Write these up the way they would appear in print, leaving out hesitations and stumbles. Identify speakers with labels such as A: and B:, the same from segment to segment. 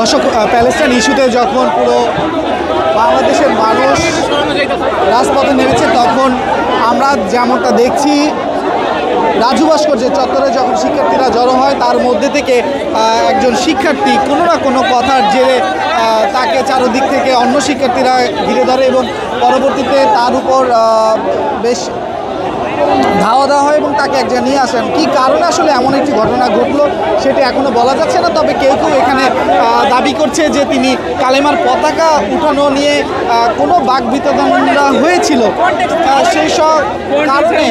A: দর্শক, প্যালেস্টাইন ইস্যুতে যখন পুরো বাংলাদেশের মানুষ রাজপথে নেমেছে তখন আমরা যেমনটা দেখছি রাজু ভাস্কর্যের চত্বরে যখন শিক্ষার্থীরা জড়ো হয় তার মধ্যে থেকে একজন শিক্ষার্থী কোনো না কোনো কথার জেরে তাকে চারদিক থেকে অন্য শিক্ষার্থীরা ঘিরে ধরে এবং পরবর্তীতে তার উপর বেশ ধাওয়া দেওয়া হয় এবং তাকে এক জায়গায় নিয়ে আসেন। কী কারণে আসলে এমন একটি ঘটনা ঘটলো সেটি এখনও বলা যাচ্ছে না, তবে কেউ কেউ এখানে দাবি করছে যে তিনি কালেমার পতাকা উঠানো নিয়ে কোনো বাকবিতণ্ডা হয়েছিল, সেই সব কারণে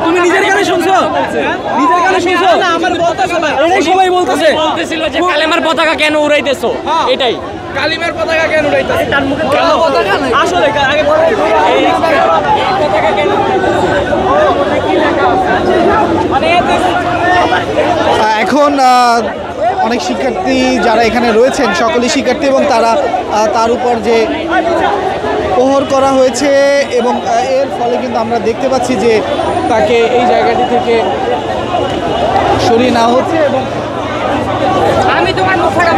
B: তুমি নিজের কানে শুনছো? নিজের কানে শুনছো? সবাই বলতেছে যে কালেমার পতাকা কেন উড়াইতেছো, এটাই কালিমার পতাকা কেন উড়াইতেছো? তার মুখে কালো পতাকা নাই আসলে আগে এই পতাকা কেন মানে
A: এখন অনেক শিক্ষার্থী যারা এখানে রয়েছেন সকলেই শিক্ষার্থী এবং তারা তার উপর যে প্রহর করা হয়েছে এবং এর ফলে কিন্তু আমরা দেখতে পাচ্ছি যে তাকে এই জায়গাটি থেকে সরিয়ে নেওয়া হচ্ছে এবং
B: আমি তোমার মুখ ফাটা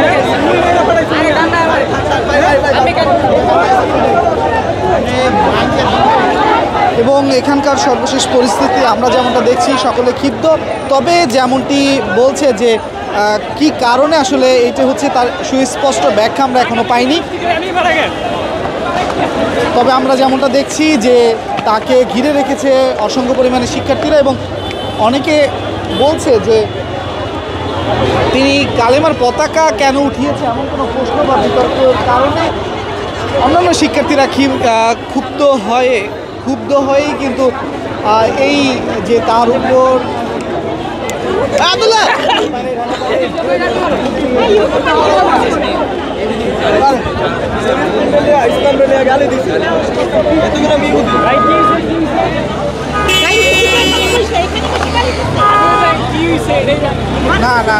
A: এবং এখানকার সর্বশেষ পরিস্থিতি আমরা যেমনটা দেখছি সকলে ক্ষিপ্ত, তবে যেমনটি বলছে যে কি কারণে আসলে এইটা হচ্ছে তার সুস্পষ্ট ব্যাখ্যা আমরা এখনো পাইনি। তবে আমরা যেমনটা দেখছি যে তাকে ঘিরে রেখেছে অসংখ্য পরিমাণে শিক্ষার্থীরা এবং অনেকে বলছে যে তিনি কালেমার পতাকা কেন উঠিয়েছে এমন কোনো প্রশ্ন বা বিতর্কের কারণে অন্যান্য শিক্ষার্থীরা ক্ষুব্ধ হয়েই কিন্তু এই যে তার উপর না না না